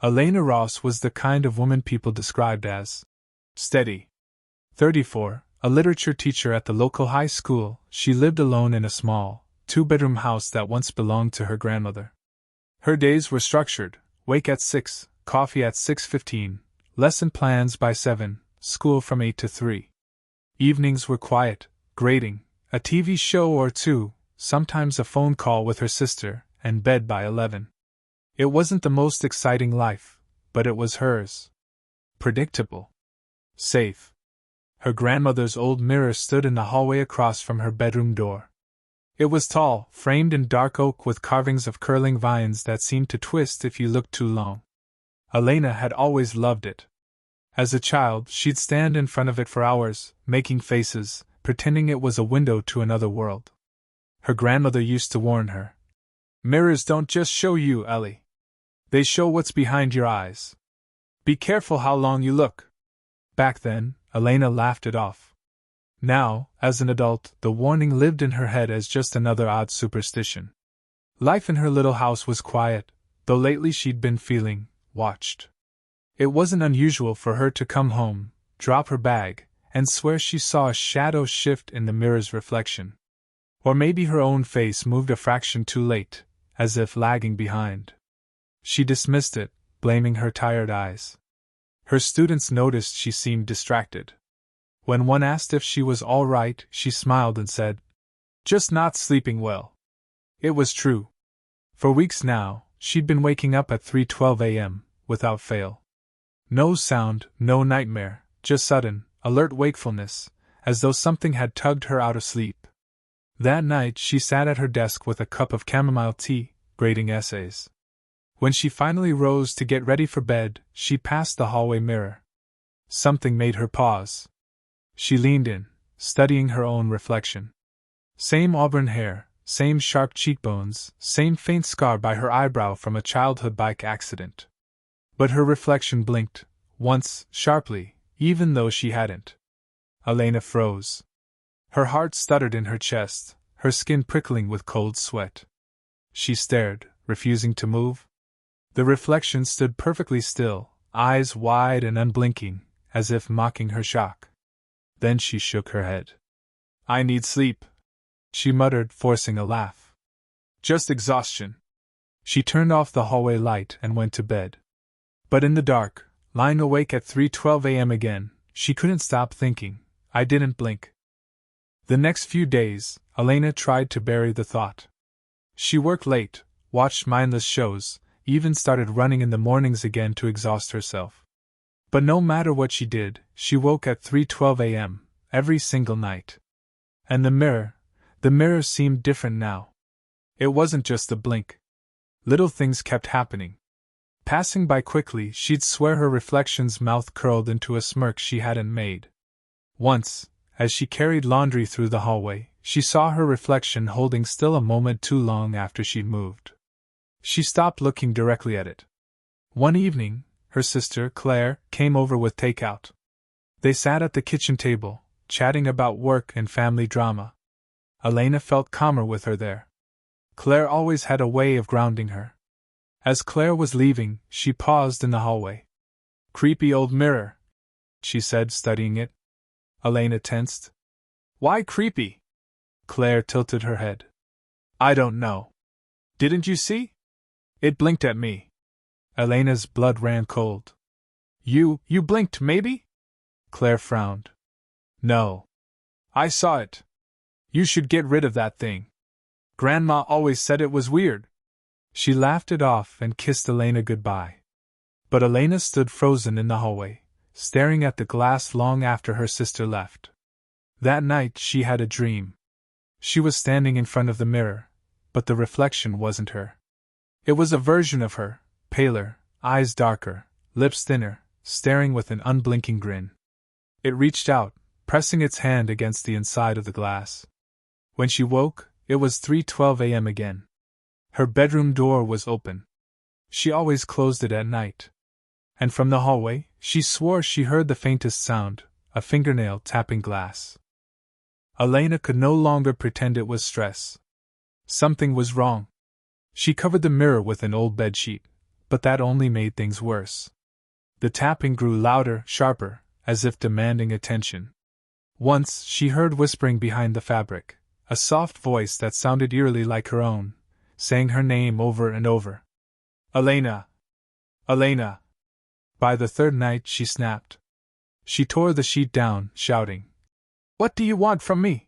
Elena Ross was the kind of woman people described as steady. 34, a literature teacher at the local high school, she lived alone in a small, two-bedroom house that once belonged to her grandmother. Her days were structured: wake at 6, coffee at 6:15, lesson plans by 7, school from 8 to 3. Evenings were quiet, grating, a TV show or two, sometimes a phone call with her sister, and bed by 11. It wasn't the most exciting life, but it was hers. Predictable. Safe. Her grandmother's old mirror stood in the hallway across from her bedroom door. It was tall, framed in dark oak with carvings of curling vines that seemed to twist if you looked too long. Elena had always loved it. As a child, she'd stand in front of it for hours, making faces, pretending it was a window to another world. Her grandmother used to warn her, "Mirrors don't just show you, Ellie. They show what's behind your eyes. Be careful how long you look." Back then, Elena laughed it off. Now, as an adult, the warning lived in her head as just another odd superstition. Life in her little house was quiet, though lately she'd been feeling watched. It wasn't unusual for her to come home, drop her bag, and swear she saw a shadow shift in the mirror's reflection. Or maybe her own face moved a fraction too late, as if lagging behind. She dismissed it, blaming her tired eyes. Her students noticed she seemed distracted. When one asked if she was all right, she smiled and said, "Just not sleeping well." It was true. For weeks now, she'd been waking up at 3:12 a.m., without fail. No sound, no nightmare, just sudden, alert wakefulness, as though something had tugged her out of sleep. That night she sat at her desk with a cup of chamomile tea, grading essays. When she finally rose to get ready for bed, she passed the hallway mirror. Something made her pause. She leaned in, studying her own reflection. Same auburn hair, same sharp cheekbones, same faint scar by her eyebrow from a childhood bike accident. But her reflection blinked, once, sharply, even though she hadn't. Elena froze. Her heart stuttered in her chest, her skin prickling with cold sweat. She stared, refusing to move. The reflection stood perfectly still, eyes wide and unblinking, as if mocking her shock. Then she shook her head. "I need sleep," she muttered, forcing a laugh. "Just exhaustion." She turned off the hallway light and went to bed. But in the dark, lying awake at 3:12 a.m. again, she couldn't stop thinking, "I didn't blink." The next few days, Elena tried to bury the thought. She worked late, watched mindless shows, even started running in the mornings again to exhaust herself. But no matter what she did, she woke at 3:12 a.m., every single night. And the mirror seemed different now. It wasn't just a blink. Little things kept happening. Passing by quickly, she'd swear her reflection's mouth curled into a smirk she hadn't made. Once, as she carried laundry through the hallway, she saw her reflection holding still a moment too long after she'd moved. She stopped looking directly at it. One evening, her sister, Claire, came over with takeout. They sat at the kitchen table, chatting about work and family drama. Elena felt calmer with her there. Claire always had a way of grounding her. As Claire was leaving, she paused in the hallway. "Creepy old mirror," she said, studying it. Elena tensed. "Why creepy?" Claire tilted her head. "I don't know. Didn't you see? It blinked at me." Elena's blood ran cold. You blinked, maybe?" Claire frowned. "No. I saw it. You should get rid of that thing. Grandma always said it was weird." She laughed it off and kissed Elena goodbye. But Elena stood frozen in the hallway, staring at the glass long after her sister left. That night she had a dream. She was standing in front of the mirror, but the reflection wasn't her. It was a version of her, paler, eyes darker, lips thinner, staring with an unblinking grin. It reached out, pressing its hand against the inside of the glass. When she woke, it was 3:12 a.m. again. Her bedroom door was open. She always closed it at night. And from the hallway, she swore she heard the faintest sound, a fingernail tapping glass. Elena could no longer pretend it was stress. Something was wrong. She covered the mirror with an old bedsheet, but that only made things worse. The tapping grew louder, sharper, as if demanding attention. Once she heard whispering behind the fabric, a soft voice that sounded eerily like her own, saying her name over and over. Elena! Elena! By the third night she snapped. She tore the sheet down, shouting, "What do you want from me?"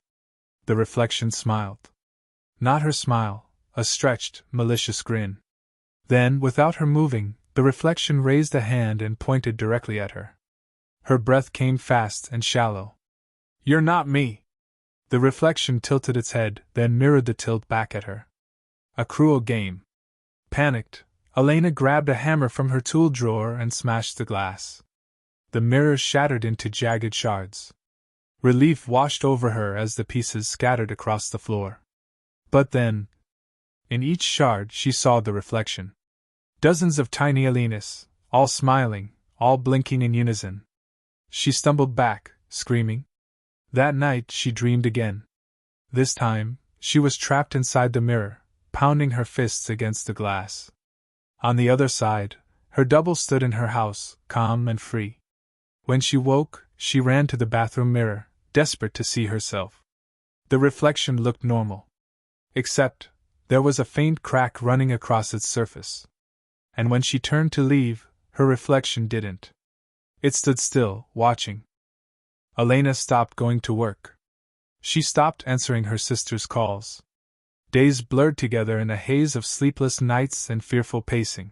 The reflection smiled. Not her smile, a stretched, malicious grin. Then, without her moving, the reflection raised a hand and pointed directly at her. Her breath came fast and shallow. "You're not me!" The reflection tilted its head, then mirrored the tilt back at her. A cruel game. Panicked, Elena grabbed a hammer from her tool drawer and smashed the glass. The mirror shattered into jagged shards. Relief washed over her as the pieces scattered across the floor. But then, in each shard she saw the reflection. Dozens of tiny Elenas, all smiling, all blinking in unison. She stumbled back, screaming. That night she dreamed again. This time, she was trapped inside the mirror, pounding her fists against the glass. On the other side, her double stood in her house, calm and free. When she woke, she ran to the bathroom mirror, desperate to see herself. The reflection looked normal. Except, there was a faint crack running across its surface. And when she turned to leave, her reflection didn't. It stood still, watching. Elena stopped going to work. She stopped answering her sister's calls. Days blurred together in a haze of sleepless nights and fearful pacing.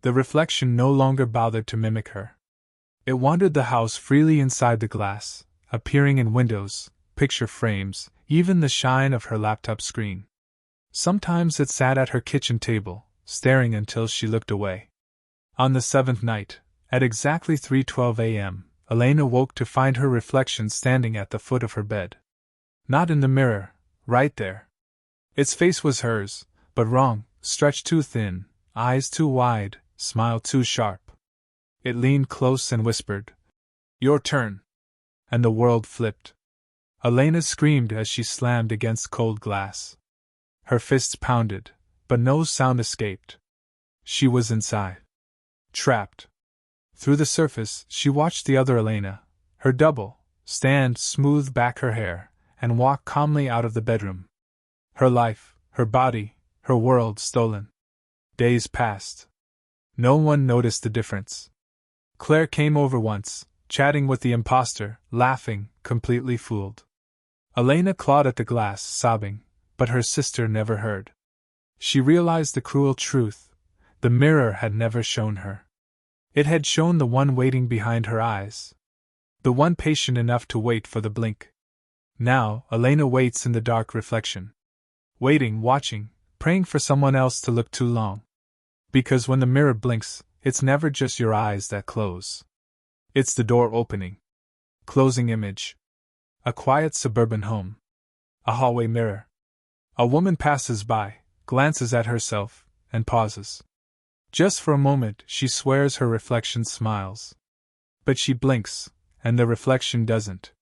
The reflection no longer bothered to mimic her. It wandered the house freely inside the glass, appearing in windows, picture frames, even the shine of her laptop screen. Sometimes it sat at her kitchen table, staring until she looked away. On the seventh night, at exactly 3:12 a.m., Elena woke to find her reflection standing at the foot of her bed. Not in the mirror, right there. Its face was hers, but wrong, stretched too thin, eyes too wide, smile too sharp. It leaned close and whispered, "Your turn." And the world flipped. Elena screamed as she slammed against cold glass. Her fists pounded, but no sound escaped. She was inside. Trapped. Through the surface, she watched the other Elena, her double, stand, smooth back her hair, and walk calmly out of the bedroom. Her life, her body, her world stolen. Days passed. No one noticed the difference. Claire came over once, chatting with the imposter, laughing, completely fooled. Elena clawed at the glass, sobbing, but her sister never heard. She realized the cruel truth. The mirror had never shown her. It had shown the one waiting behind her eyes. The one patient enough to wait for the blink. Now, Elena waits in the dark reflection. Waiting, watching, praying for someone else to look too long. Because when the mirror blinks, it's never just your eyes that close. It's the door opening. Closing image. A quiet suburban home. A hallway mirror. A woman passes by, glances at herself, and pauses. Just for a moment, she swears her reflection smiles. But she blinks, and the reflection doesn't.